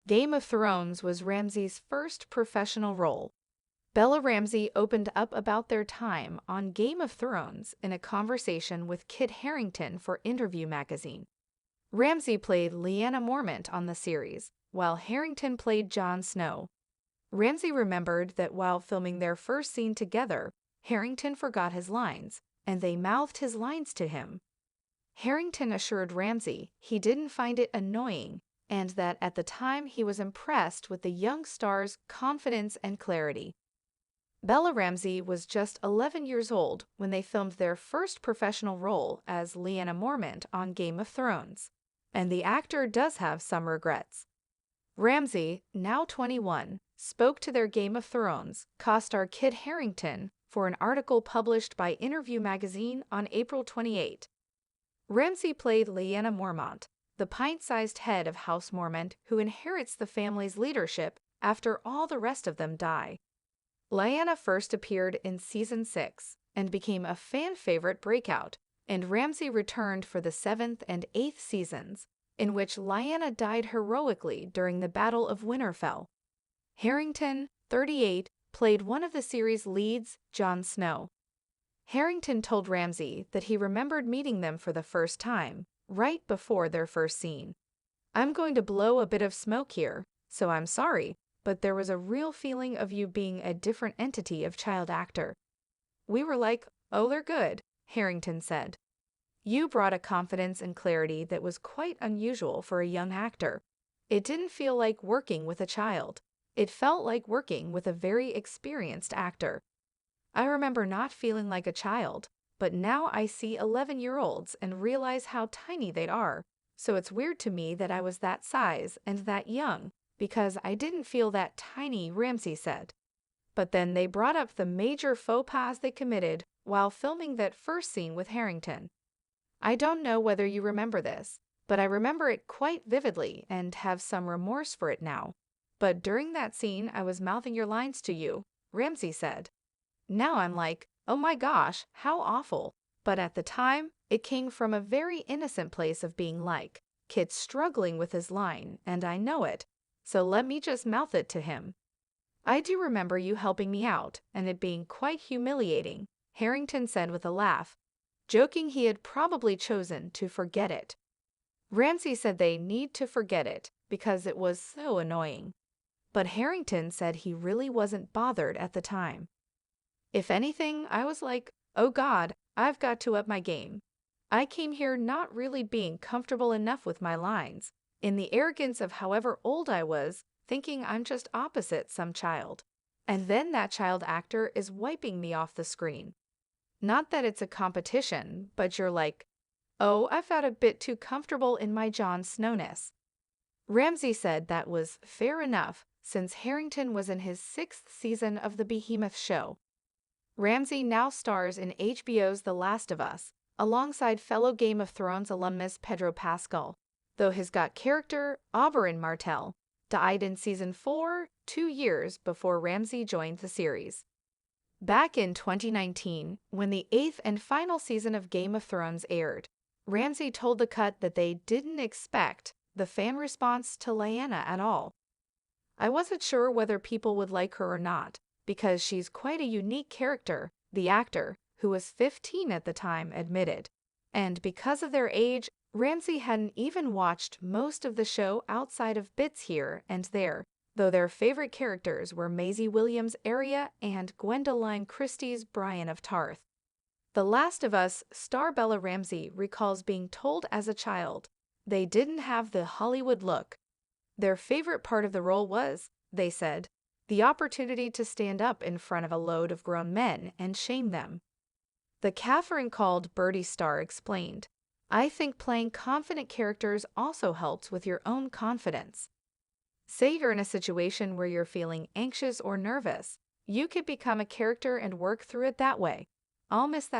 Game of Thrones was Ramsey's first professional role. Bella Ramsey opened up about their time on Game of Thrones in a conversation with Kit Harington for Interview magazine. Ramsey played Lyanna Mormont on the series, while Harington played Jon Snow. Ramsey remembered that while filming their first scene together, Harington forgot his lines, and they mouthed his lines to him. Harington assured Ramsey he didn't find it annoying, and that at the time he was impressed with the young star's confidence and clarity. Bella Ramsey was just 11 years old when they filmed their first professional role as Lyanna Mormont on Game of Thrones, and the actor does have some regrets. Ramsey, now 21, spoke to their Game of Thrones co-star Kit Harington for an article published by Interview magazine on April 28. Ramsey played Lyanna Mormont, the pint-sized head of House Mormont who inherits the family's leadership after all the rest of them die. Lyanna first appeared in Season 6 and became a fan favorite breakout, and Ramsey returned for the 7th and 8th seasons, in which Lyanna died heroically during the Battle of Winterfell. Harington, 38, played one of the series' leads, Jon Snow. Harington told Ramsey that he remembered meeting them for the first time, right before their first scene. "I'm going to blow a bit of smoke here, so I'm sorry, but there was a real feeling of you being a different entity of child actor." "We were like, oh, they're good," Harington said. "You brought a confidence and clarity that was quite unusual for a young actor. It didn't feel like working with a child. It felt like working with a very experienced actor. I remember not feeling like a child, but now I see 11-year-olds and realize how tiny they are, so it's weird to me that I was that size and that young, because I didn't feel that tiny," Ramsey said. But then they brought up the major faux pas they committed while filming that first scene with Harington. "I don't know whether you remember this, but I remember it quite vividly and have some remorse for it now. But during that scene I was mouthing your lines to you," Ramsey said. "Now I'm like, oh my gosh, how awful. But at the time, it came from a very innocent place of being like, Kit's struggling with his line, and I know it, so let me just mouth it to him. I do remember you helping me out, and it being quite humiliating," Harington said with a laugh, joking he had probably chosen to forget it. Ramsey said they need to forget it because it was so annoying. But Harington said he really wasn't bothered at the time. "If anything, I was like, oh God, I've got to up my game. I came here not really being comfortable enough with my lines, in the arrogance of however old I was, thinking I'm just opposite some child. And then that child actor is wiping me off the screen. Not that it's a competition, but you're like, oh, I've got a bit too comfortable in my Jon Snowness." Ramsey said that was fair enough, since Harington was in his 6th season of the Behemoth show. Ramsey now stars in HBO's The Last of Us, alongside fellow Game of Thrones alumnus Pedro Pascal, though his character, Oberyn Martell, died in Season 4, 2 years before Ramsey joined the series. Back in 2019, when the 8th and final season of Game of Thrones aired, Ramsey told The Cut that they didn't expect the fan response to Lyanna at all. "I wasn't sure whether people would like her or not, because she's quite a unique character," the actor, who was 15 at the time, admitted. And because of their age, Ramsey hadn't even watched most of the show outside of bits here and there, though their favorite characters were Maisie Williams' Arya and Gwendoline Christie's Brienne of Tarth. The Last of Us star Bella Ramsey recalls being told as a child they didn't have the Hollywood look. Their favorite part of the role was, they said, the opportunity to stand up in front of a load of grown men and shame them. The Catherine-called Birdie star explained, "I think playing confident characters also helps with your own confidence. Say you're in a situation where you're feeling anxious or nervous, you could become a character and work through it that way. I'll miss that